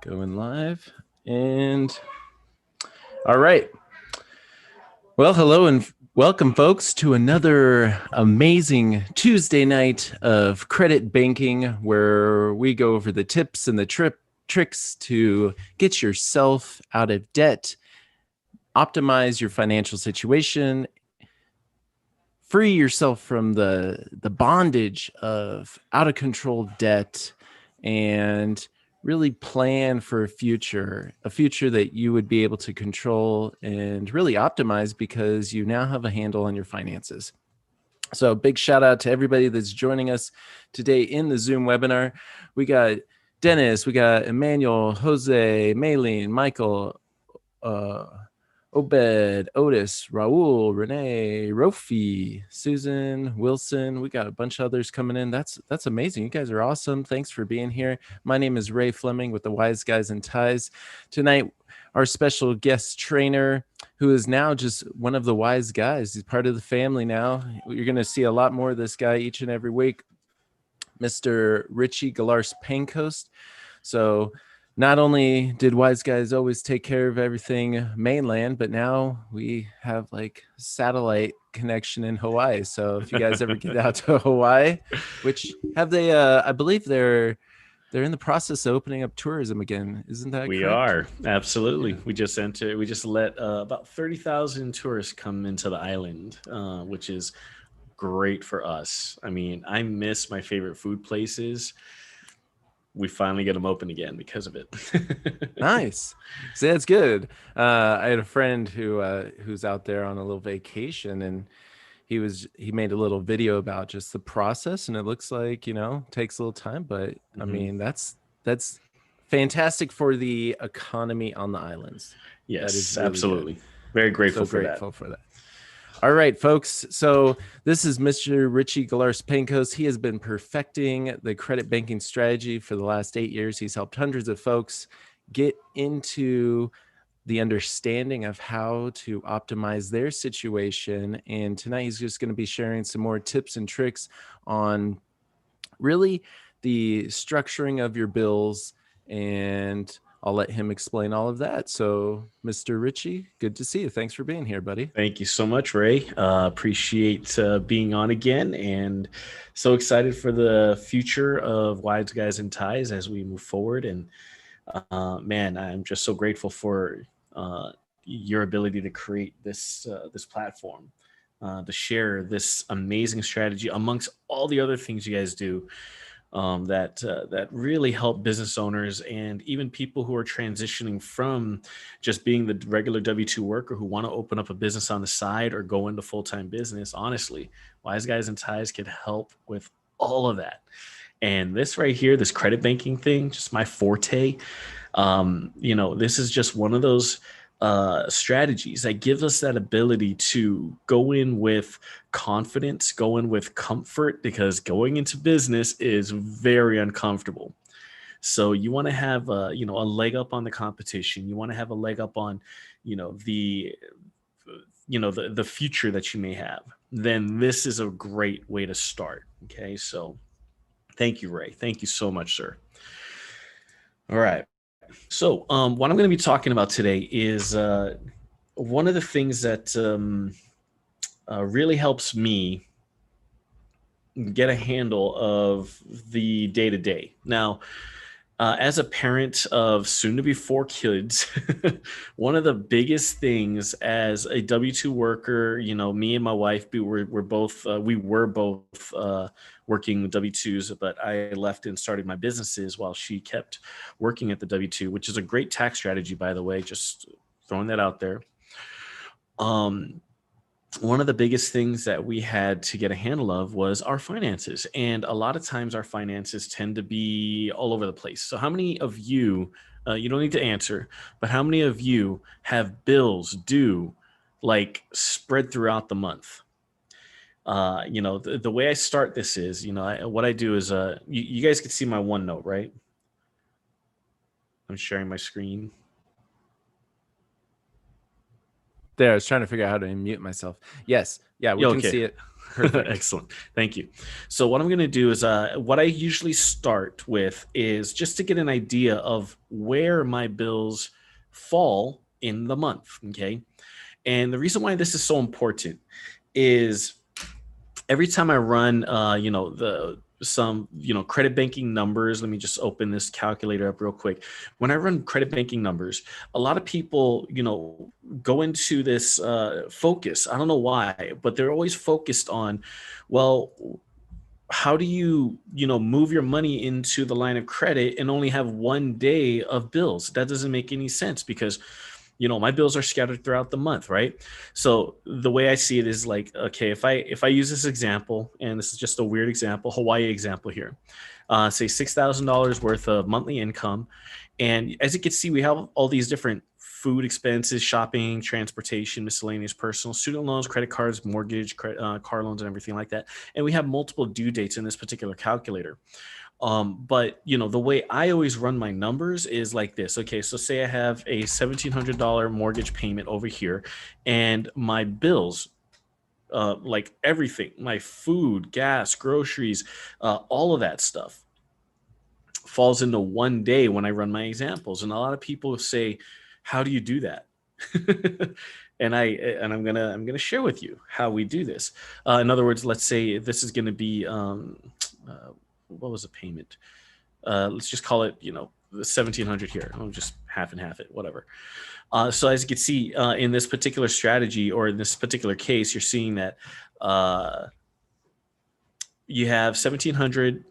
Going live. And all right. Well, hello and welcome, folks, to another amazing Tuesday night of credit banking where we go over the tips and the tricks to get yourself out of debt, optimize your financial situation, free yourself from the bondage of out of control debt, and really plan for a future that you would be able to control and really optimize because you now have a handle on your finances. So big shout out to everybody that's joining us today in the Zoom webinar. We got Dennis, we got Emmanuel, Jose, Maylene, Michael, Obed, Otis, Raul, Renee, Rofi, Susan, Wilson. We got a bunch of others coming in. That's amazing. You guys are awesome. Thanks for being here. My name is Ray Fleming with the Wise Guys and Ties. Tonight, our special guest trainer, who is now just one of the wise guys. He's part of the family now. You're going to see a lot more of this guy each and every week, Mr. Richie Galars Pancoast. So not only did Wise Guys always take care of everything mainland, but now we have like satellite connection in Hawaii. So if you guys ever get out to Hawaii, which have they, I believe they're in the process of opening up tourism again. Isn't that we correct? are absolutely. Yeah. We just let about 30,000 tourists come into the island, which is great for us. I mean, I miss my favorite food places. We finally get them open again because of it. Nice. See, that's good. I had a friend who's out there on a little vacation, and he made a little video about just the process, and it looks like, takes a little time, but I mean, that's fantastic for the economy on the islands. Yes, that is really absolutely. Good. Very grateful for that. All right, folks. So this is Mr. Richie Galars Pankos. He has been perfecting the credit banking strategy for the last 8 years. He's helped hundreds of folks get into the understanding of how to optimize their situation. And tonight he's just going to be sharing some more tips and tricks on really the structuring of your bills, and I'll let him explain all of that. So, Mr. Richie, good to see you. Thanks for being here, buddy. Thank you so much, Ray. Appreciate being on again, and so excited for the future of Wise Guys and Ties as we move forward. And man, I'm just so grateful for your ability to create this platform, to share this amazing strategy amongst all the other things you guys do. That really help business owners and even people who are transitioning from just being the regular W-2 worker who want to open up a business on the side or go into full-time business. Honestly, Wise Guys and Ties can help with all of that. And this right here, this credit banking thing, just my forte. This is just one of those strategies that gives us that ability to go in with confidence, go in with comfort, because going into business is very uncomfortable. So you want to have a leg up on the competition. You want to have a leg up on the future that you may have. Then this is a great way to start. Okay, so thank you, Ray. Thank you so much, sir. All right. So what I'm going to be talking about today is one of the things that really helps me get a handle of the day-to-day. Now, as a parent of soon-to-be 4 kids, one of the biggest things as a W-2 worker, me and my wife, we were both working W-2s, but I left and started my businesses while she kept working at the W-2, which is a great tax strategy, by the way, just throwing that out there. One of the biggest things that we had to get a handle of was our finances. And a lot of times our finances tend to be all over the place. So how many of you, you don't need to answer, but how many of you have bills due like spread throughout the month? The way I start this is, what I do is, you guys can see my OneNote, right? I'm sharing my screen. There, I was trying to figure out how to mute myself. Yes. Yeah, we can see it. Perfect. Excellent. Thank you. So what I'm going to do is what I usually start with is just to get an idea of where my bills fall in the month. Okay. And the reason why this is so important is every time I run, the some credit banking numbers. Let me just open this calculator up real quick. When I run credit banking numbers, a lot of people go into this focus. I don't know why, but they're always focused on, well, how do you move your money into the line of credit and only have one day of bills? That doesn't make any sense because my bills are scattered throughout the month, right? So the way I see it is like, okay, if I use this example, and this is just a weird example, Hawaii example here, say $6,000 worth of monthly income, and as you can see, we have all these different food expenses, shopping, transportation, miscellaneous, personal, student loans, credit cards, mortgage, car loans, and everything like that. And we have multiple due dates in this particular calculator. But the way I always run my numbers is like this. Okay, so say I have a $1,700 mortgage payment over here, and my bills, like everything, my food, gas, groceries, all of that stuff falls into one day when I run my examples. And a lot of people say, "How do you do that?" And I'm gonna share with you how we do this. In other words, let's say this is gonna be what was the payment? Let's just call it, the 1,700 here. I'll just half and half it, whatever. So as you can see in this particular strategy, or in this particular case, you're seeing that you have 1,700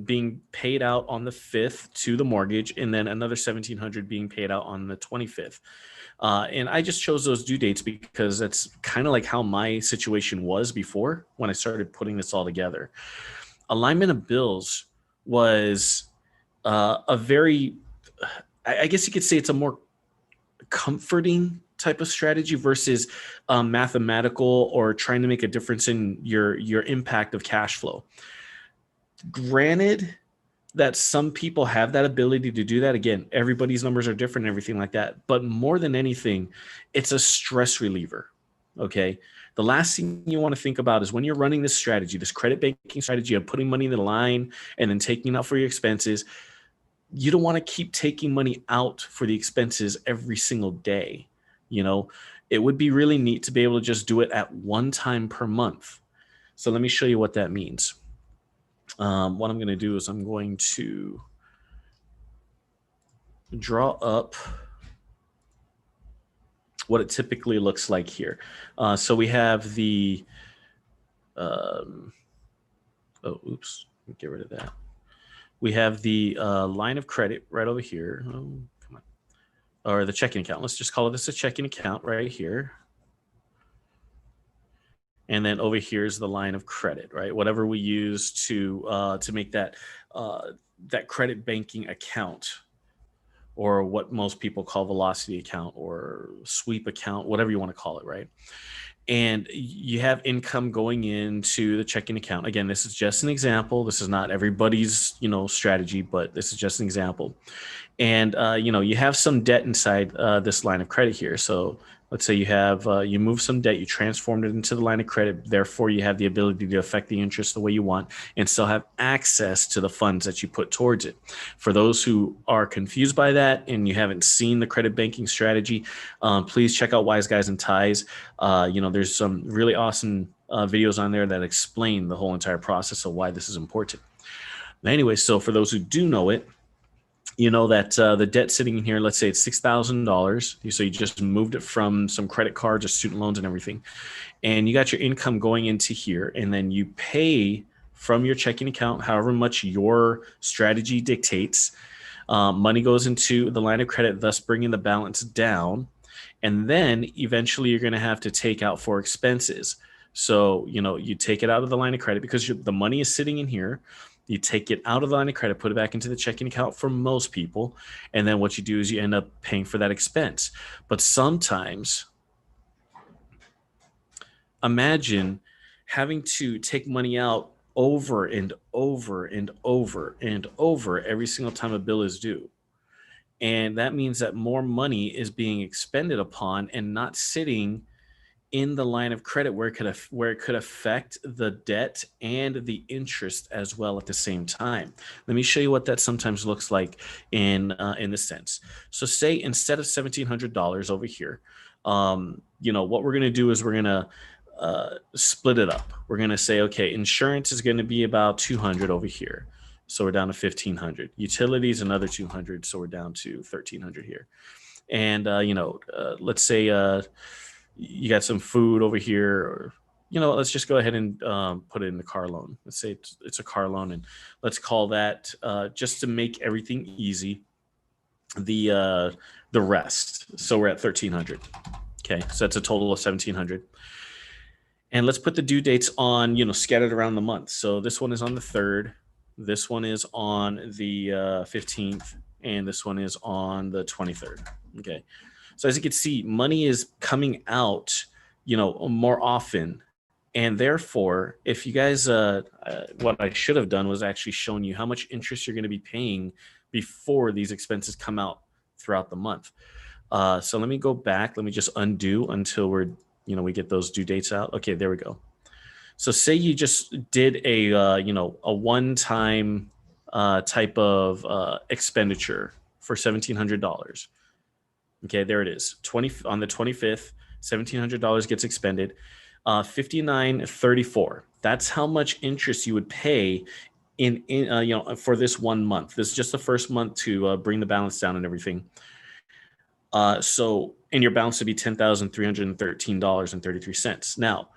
being paid out on the 5th to the mortgage, and then another 1,700 being paid out on the 25th. And I just chose those due dates because that's kind of like how my situation was before when I started putting this all together. Alignment of bills was a very, I guess you could say it's a more comforting type of strategy versus mathematical or trying to make a difference in your impact of cash flow. Granted that some people have that ability to do that. Again, everybody's numbers are different and everything like that. But more than anything, it's a stress reliever. Okay. The last thing you want to think about is when you're running this strategy, this credit banking strategy of putting money in the line and then taking it out for your expenses, you don't want to keep taking money out for the expenses every single day. It would be really neat to be able to just do it at one time per month. So let me show you what that means. What I'm going to do is I'm going to draw up what it typically looks like here. So we have the, oops, get rid of that. We have the line of credit right over here. Oh, come on. Or the checking account. Let's just call this a checking account right here. And then over here is the line of credit, right? Whatever we use to make that that credit banking account, or what most people call velocity account or sweep account, whatever you want to call it, right? And you have income going into the checking account. Again, this is just an example. This is not everybody's strategy, but this is just an example. And you have some debt inside this line of credit here. So let's say you have you move some debt, you transformed it into the line of credit. Therefore, you have the ability to affect the interest the way you want and still have access to the funds that you put towards it. For those who are confused by that and you haven't seen the credit banking strategy, please check out Wise Guys and Ties. There's some really awesome videos on there that explain the whole entire process of why this is important. Anyway, so for those who do know it, you know that the debt sitting in here, let's say it's $6,000. So you just moved it from some credit cards or student loans and everything. And you got your income going into here. And then you pay from your checking account, however much your strategy dictates. Money goes into the line of credit, thus bringing the balance down. And then eventually you're going to have to take out for expenses. So, you take it out of the line of credit because the money is sitting in here. You take it out of the line of credit, put it back into the checking account for most people. And then what you do is you end up paying for that expense. But sometimes imagine having to take money out over and over and over and over every single time a bill is due. And that means that more money is being expended upon and not sitting in the line of credit where it could affect the debt and the interest as well at the same time. Let me show you what that sometimes looks like in this sense. So, say instead of $1,700 over here, what we're going to do is we're going to split it up. We're going to say, okay, insurance is going to be about 200 over here. So we're down to 1,500. Utilities, another 200. So we're down to 1,300 here. And, let's say you got some food over here, or, let's just go ahead and put it in the car loan. Let's say it's a car loan, and let's call that, just to make everything easy, the rest. So we're at 1,300. Okay. So that's a total of 1,700. And let's put the due dates on, scattered around the month. So this one is on the 3rd. This one is on the 15th. And this one is on the 23rd. Okay. So as you can see, money is coming out, more often. And therefore, if you guys, what I should have done was actually shown you how much interest you're going to be paying before these expenses come out throughout the month. So let me go back. Let me just undo until we get those due dates out. Okay, there we go. So say you just did a one-time type of expenditure for $1,700. Okay, there it is. On the 25th, $1,700 gets expended. 59.34. That's how much interest you would pay for this 1 month. This is just the first month to bring the balance down and everything. And your balance would be $10,313.33. Now,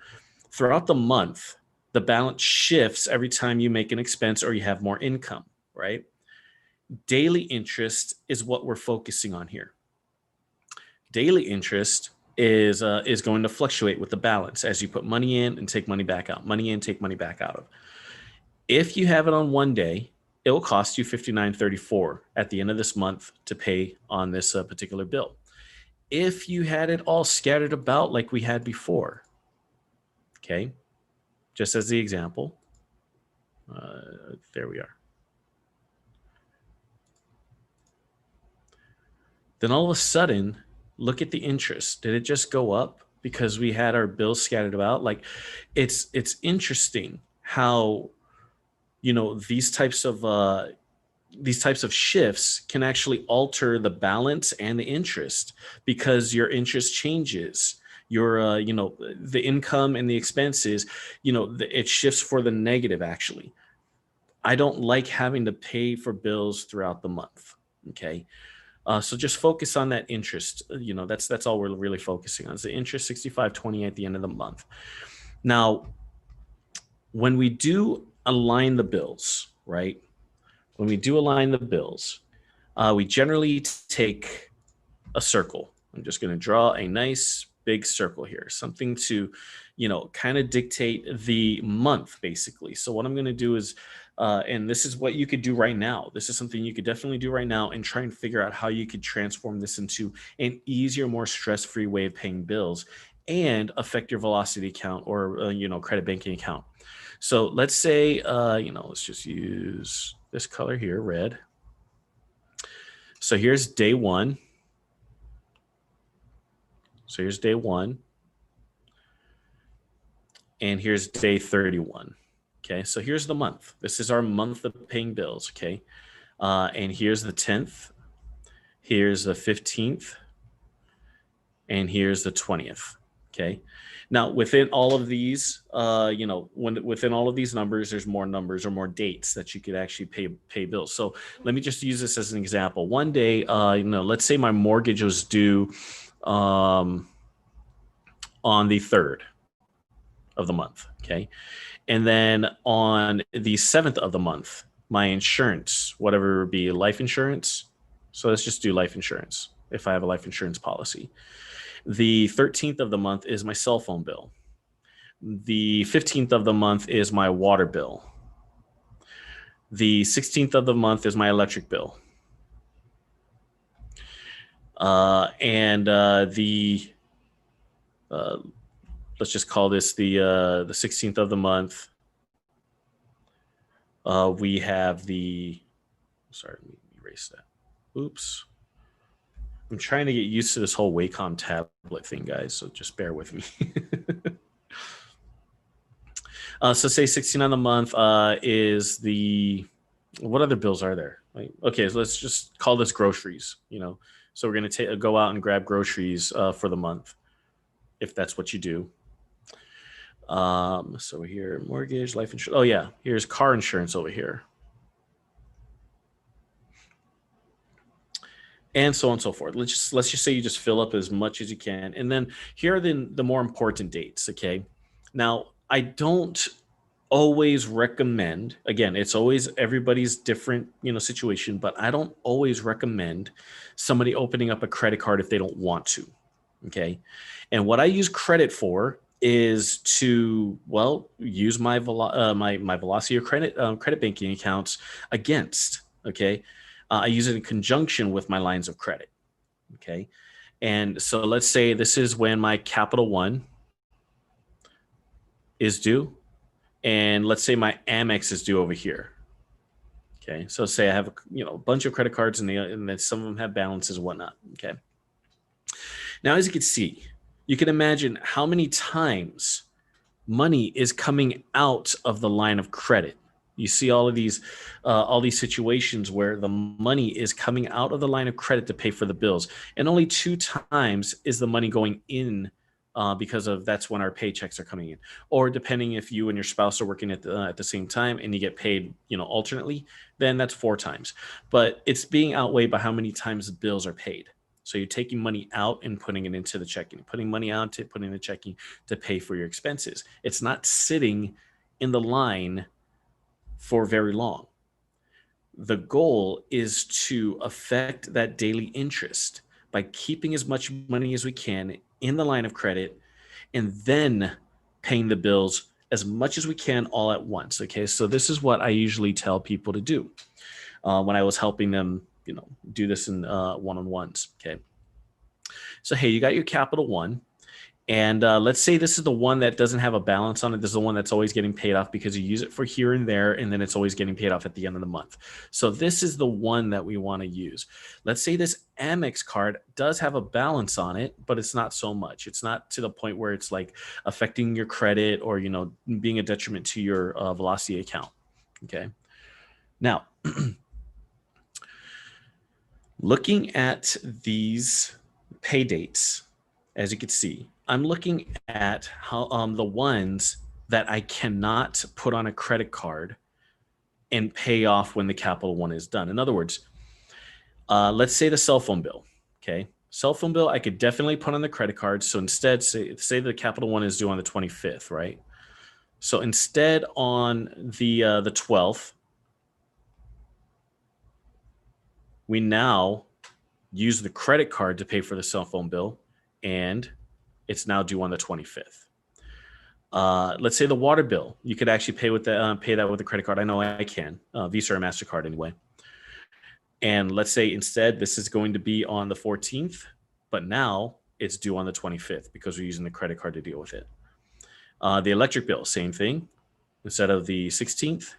throughout the month, the balance shifts every time you make an expense or you have more income, right? Daily interest is what we're focusing on here. Daily interest is going to fluctuate with the balance as you put money in and take money back out, money in, take money back out of. If you have it on one day, it will cost you $59.34 at the end of this month to pay on this particular bill. If you had it all scattered about like we had before, okay, just as the example, there we are. Then all of a sudden, look at the interest. Did it just go up because we had our bills scattered about? Like, it's interesting how these types of shifts can actually alter the balance and the interest, because your interest changes. Your the income and the expenses, it shifts for the negative. Actually, I don't like having to pay for bills throughout the month. Okay. So just focus on that interest. That's all we're really focusing on, is the interest, $65.20 at the end of the month. Now, when we do align the bills, right? When we do align the bills, we generally take a circle. I'm just going to draw a nice big circle here, something to, kind of dictate the month, basically. So what I'm going to do is, and this is what you could do right now. This is something you could definitely do right now and try and figure out how you could transform this into an easier, more stress-free way of paying bills and affect your velocity account or, credit banking account. So let's say, let's just use this color here, red. So here's day one. So here's day one. And here's day 31. Okay, so here's the month. This is our month of paying bills. Okay, and here's the 10th. Here's the 15th. And here's the 20th. Okay. Now, within all of these, within all of these numbers, there's more numbers or more dates that you could actually pay bills. So let me just use this as an example. One day, let's say my mortgage was due on the 3rd of the month. Okay. And then on the 7th of the month, my insurance, whatever it would be, life insurance. So let's just do life insurance if I have a life insurance policy. The 13th of the month is my cell phone bill. The 15th of the month is my water bill. The 16th of the month is my electric bill. Let's just call this the 16th of the month. We have sorry, let me erase that. Oops. I'm trying to get used to this whole Wacom tablet thing, guys, so just bear with me. So say 16 a month is the, what other bills are there? Like, okay, so let's just call this groceries, So we're going to go out and grab groceries for the month, if that's what you do. So here, mortgage, life insurance. Oh yeah, here's car insurance over here. And so on and so forth. Let's just say you just fill up as much as you can. And then here are the more important dates, okay? Now, I don't always recommend, again, it's always everybody's different, situation, but I don't always recommend somebody opening up a credit card if they don't want to, okay? And what I use credit for is to, well, use my my Velocity or credit banking accounts against, okay? I use it in conjunction with my lines of credit, okay? And so let's say this is when my Capital One is due, and let's say my Amex is due over here. Okay, so say I have a bunch of credit cards, and then some of them have balances and whatnot. Okay. Now, as you can see, you can imagine how many times money is coming out of the line of credit. You see all these situations where the money is coming out of the line of credit to pay for the bills, and only 2 times is the money going in, because of that's when our paychecks are coming in, or depending if you and your spouse are working at the same time and you get paid, alternately, then that's 4 times. But it's being outweighed by how many times the bills are paid. So you're taking money out and putting it into the checking, putting money out to put in the checking to pay for your expenses. It's not sitting in the line for very long. The goal is to affect that daily interest by keeping as much money as we can in the line of credit, and then paying the bills as much as we can all at once. Okay, so this is what I usually tell people to do when I was helping them, do this in one-on-ones. Okay, so hey, you got your Capital One. And let's say this is the one that doesn't have a balance on it. This is the one that's always getting paid off because you use it for here and there, and then it's always getting paid off at the end of the month. So this is the one that we want to use. Let's say this Amex card does have a balance on it, but it's not so much. It's not to the point where it's like affecting your credit or, being a detriment to your Velocity account. Okay. Now, looking at these pay dates, as you can see, I'm looking at how the ones that I cannot put on a credit card and pay off when the Capital One is done. In other words, let's say the cell phone bill. Okay, cell phone bill I could definitely put on the credit card. So instead, say the Capital One is due on the 25th, right? So instead, on the 12th, we now use the credit card to pay for the cell phone bill, and it's now due on the 25th. Let's say the water bill, you could actually pay that with a credit card. I know I can, Visa or MasterCard anyway. And let's say instead this is going to be on the 14th, but now it's due on the 25th because we're using the credit card to deal with it. The electric bill, same thing. Instead of the 16th,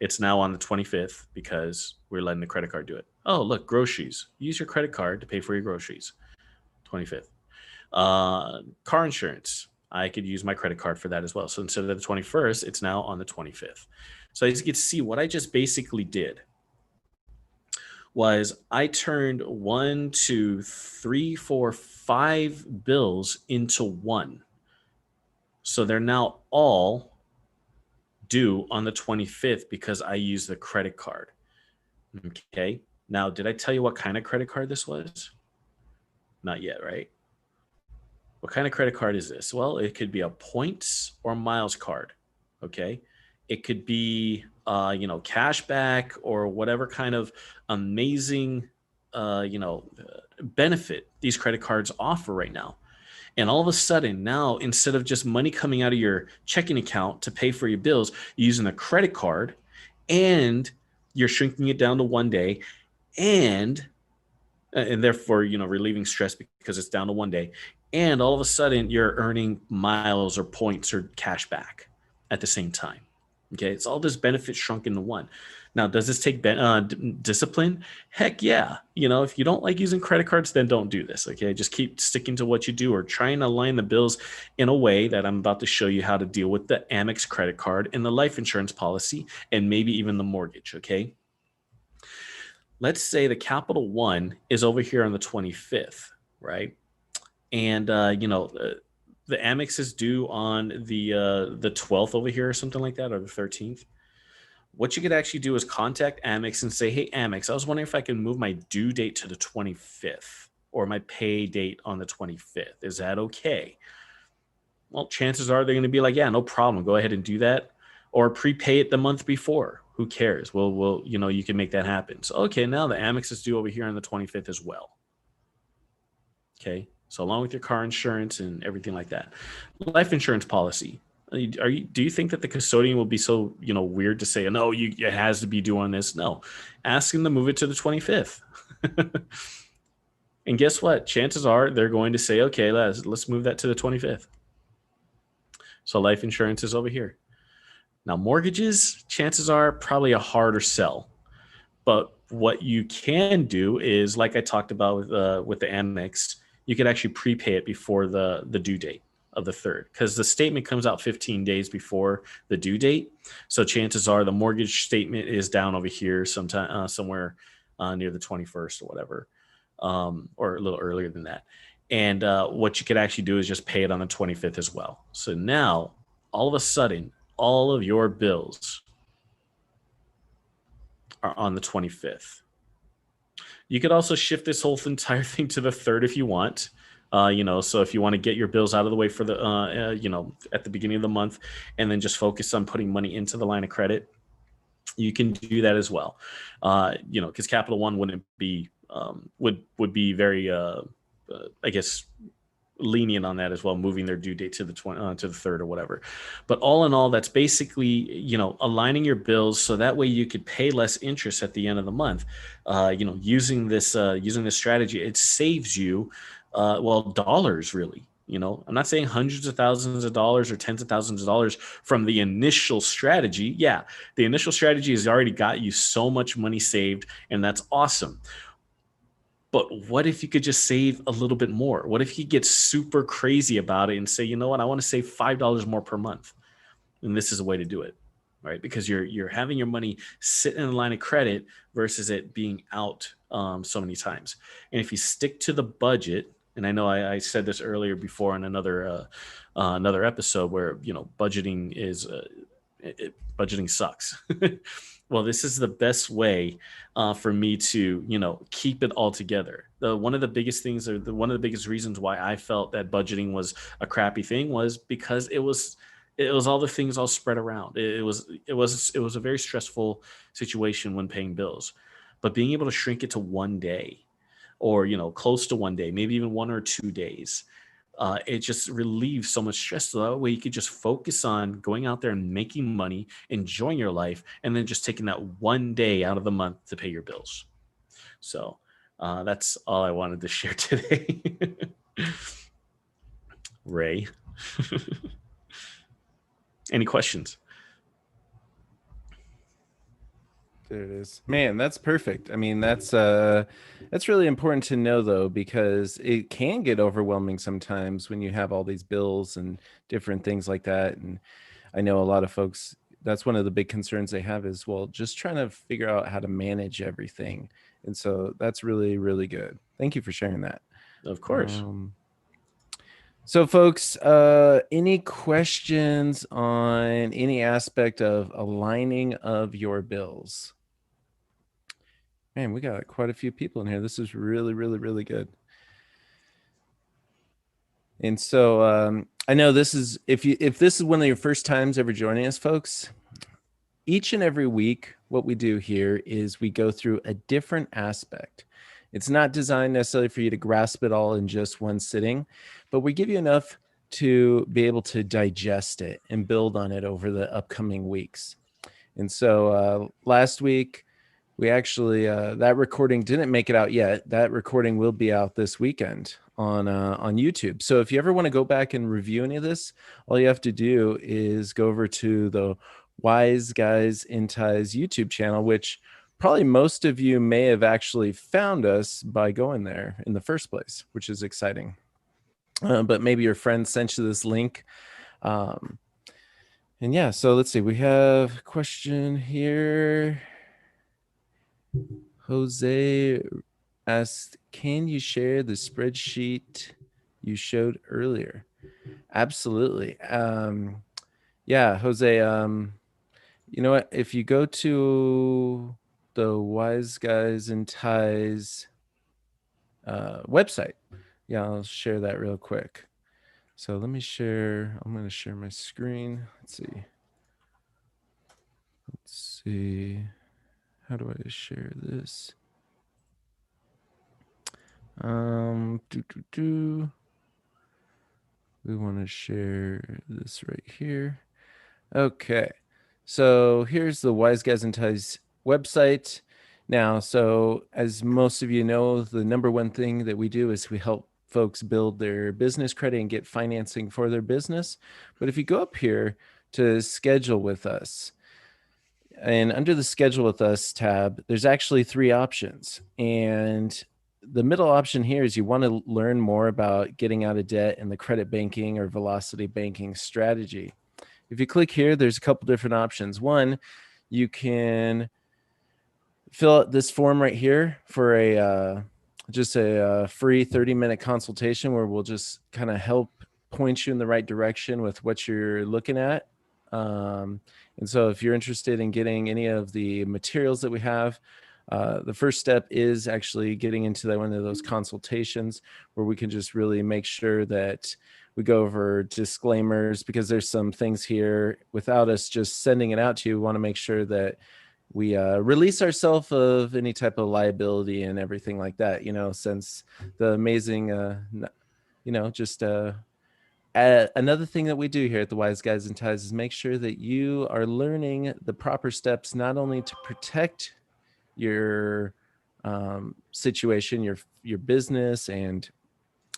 it's now on the 25th because we're letting the credit card do it. Oh, look, groceries. Use your credit card to pay for your groceries. 25th. Car insurance, I could use my credit card for that as well. So instead of the 21st, it's now on the 25th. So as you can see, what I just basically did was I turned 1, 2, 3, 4, 5 bills into one. So they're now all due on the 25th because I used the credit card. Okay. Now, did I tell you what kind of credit card this was? Not yet, right? What kind of credit card is this? Well, it could be a points or miles card. Okay. It could be, cash back or whatever kind of amazing, benefit these credit cards offer right now. And all of a sudden, now, instead of just money coming out of your checking account to pay for your bills, you're using a credit card, and you're shrinking it down to one day, and therefore, relieving stress because it's down to one day. And all of a sudden, you're earning miles or points or cash back at the same time. Okay, it's all this benefit shrunk into one. Now, does this take discipline? Heck yeah. If you don't like using credit cards, then don't do this. Okay, just keep sticking to what you do, or try and align the bills in a way that I'm about to show you how to deal with the Amex credit card and the life insurance policy, and maybe even the mortgage. Okay, let's say the Capital One is over here on the 25th, right? And the Amex is due on the 12th over here, or something like that, or the 13th. What you could actually do is contact Amex and say, hey, Amex, I was wondering if I can move my due date to the 25th, or my pay date on the 25th. Is that okay? Well, chances are they're going to be like, yeah, no problem. Go ahead and do that. Or prepay it the month before. Who cares? You can make that happen. So, okay, now the Amex is due over here on the 25th as well. Okay. So along with your car insurance and everything like that. Life insurance policy. Do you think that the custodian will be so, weird to say, no, it has to be due on this? No. Ask him to move it to the 25th. And guess what? Chances are they're going to say, okay, let's move that to the 25th. So life insurance is over here. Now, mortgages, chances are probably a harder sell. But what you can do is, like I talked about with the Amex, you could actually prepay it before the due date of the third, because the statement comes out 15 days before the due date. So chances are the mortgage statement is down over here sometime somewhere near the 21st or whatever, or a little earlier than that. And what you could actually do is just pay it on the 25th as well. So now, all of a sudden, all of your bills are on the 25th. You could also shift this whole entire thing to the third if you want. So if you want to get your bills out of the way for the, at the beginning of the month, and then just focus on putting money into the line of credit, you can do that as well. Because Capital One wouldn't be would be very, I guess, lenient on that as well, moving their due date to the third or whatever. But all in all, that's basically aligning your bills so that way you could pay less interest at the end of the month. Using this strategy, it saves you dollars really. I'm not saying hundreds of thousands of dollars or tens of thousands of dollars from the initial strategy. Yeah, the initial strategy has already got you so much money saved, and that's awesome. But what if you could just save a little bit more? What if you get super crazy about it and say, you know what, I want to save $5 more per month? And this is a way to do it, right? Because you're having your money sit in a line of credit versus it being out so many times. And if you stick to the budget, and I know I said this earlier before in another episode where budgeting sucks. Well, this is the best way for me to keep it all together. One of the biggest things, or one of the biggest reasons why I felt that budgeting was a crappy thing, was because it was all the things all spread around. It was a very stressful situation when paying bills, but being able to shrink it to one day, or close to one day, maybe even 1 or 2 days, it just relieves so much stress. So that way you could just focus on going out there and making money, enjoying your life, and then just taking that one day out of the month to pay your bills. So that's all I wanted to share today. Ray, any questions? There it is. Man, that's perfect. I mean, that's really important to know though, because it can get overwhelming sometimes when you have all these bills and different things like that. And I know a lot of folks, that's one of the big concerns they have is, well, just trying to figure out how to manage everything. And so that's really, really good. Thank you for sharing that. Of course. So folks, any questions on any aspect of aligning of your bills? Man, we got quite a few people in here. This is really, really, really good. And so I know this is, if this is one of your first times ever joining us, folks, each and every week, what we do here is we go through a different aspect. It's not designed necessarily for you to grasp it all in just one sitting, but we give you enough to be able to digest it and build on it over the upcoming weeks. And so last week, we actually, that recording didn't make it out yet. That recording will be out this weekend on YouTube. So if you ever want to go back and review any of this, all you have to do is go over to the Wise Guys in Ties YouTube channel, which probably most of you may have actually found us by going there in the first place, which is exciting. But maybe your friend sent you this link. Um, and yeah, so let's see. We have a question here. Jose asked, can you share the spreadsheet you showed earlier? Absolutely. Yeah, Jose, you know what? If you go to the Wise Guys and Ties website, yeah, I'll share that real quick. So let me share. I'm going to share my screen. Let's see. Let's see. How do I share this? We want to share this right here. Okay. So here's the Wise Guys and Ties website. Now, so as most of you know, the number one thing that we do is we help folks build their business credit and get financing for their business. But if you go up here to schedule with us, and under the schedule with us tab, there's actually three options. And the middle option here is you want to learn more about getting out of debt and the credit banking or velocity banking strategy. If you click here, there's a couple different options. One, you can fill out this form right here for a just a free 30-minute consultation where we'll just kind of help point you in the right direction with what you're looking at. And so if you're interested in getting any of the materials that we have, the first step is actually getting into one of those consultations where we can just really make sure that we go over disclaimers, because there's some things here without us just sending it out to you. We want to make sure that we release ourselves of any type of liability and everything like that, since the amazing, just another thing that we do here at the Wise Guys and Ties is make sure that you are learning the proper steps, not only to protect your situation, your business and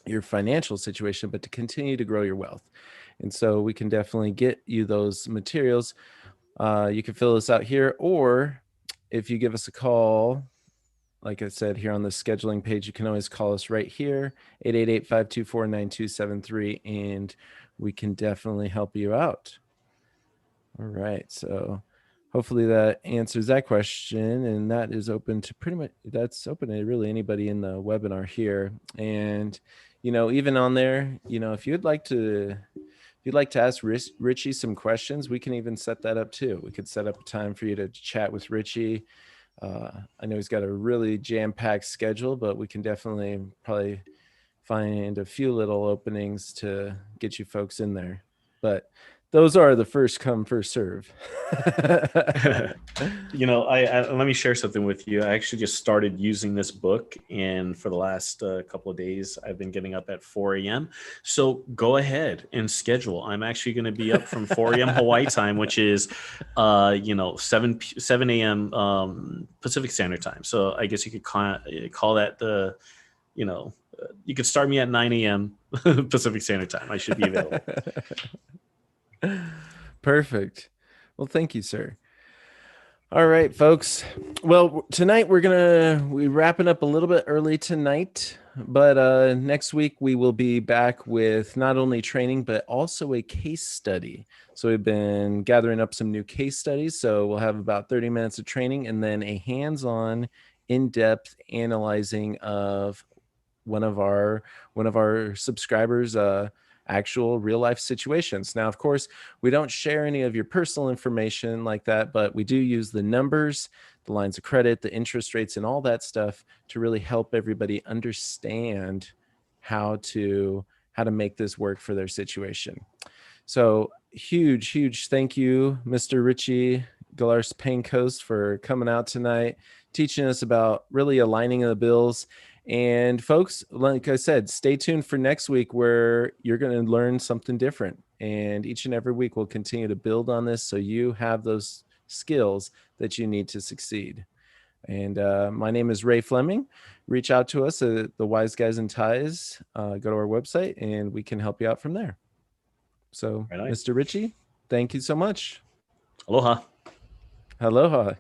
your financial situation, but to continue to grow your wealth. And so we can definitely get you those materials. You can fill this out here, or if you give us a call, like I said, here on the scheduling page, you can always call us right here, 888-524-9273, and we can definitely help you out. All right. So hopefully that answers that question. And that is open to that's open to really anybody in the webinar here. And, even on there, if you'd like to ask Richie some questions, we can even set that up too. We could set up a time for you to chat with Richie. I know he's got a really jam-packed schedule, but we can definitely probably find a few little openings to get you folks in there. But those are the first come, first serve. I let me share something with you. I actually just started using this book, and for the last couple of days, I've been getting up at 4 a.m. So go ahead and schedule. I'm actually going to be up from 4 a.m. Hawaii time, which is, 7 a.m. Pacific Standard Time. So I guess you could call that you could start me at 9 a.m. Pacific Standard Time. I should be available. Perfect. Well, thank you, sir. All right, folks. Well, tonight we're wrapping up a little bit early tonight, but next week we will be back with not only training, but also a case study. So we've been gathering up some new case studies. So we'll have about 30 minutes of training and then a hands-on, in-depth analyzing of one of our subscribers' actual real life situations. Now, of course, we don't share any of your personal information like that, but we do use the numbers, the lines of credit, the interest rates, and all that stuff to really help everybody understand how to make this work for their situation. So huge thank you, Mr. Richie Galars Pancoast, for coming out tonight, teaching us about really aligning the bills. And folks, like I said, stay tuned for next week where you're going to learn something different. And each and every week we'll continue to build on this so you have those skills that you need to succeed. And my name is Ray Fleming. Reach out to us at the Wise Guys and Ties. Go to our website and we can help you out from there. So, Mr. Richie, thank you so much. Aloha. Aloha.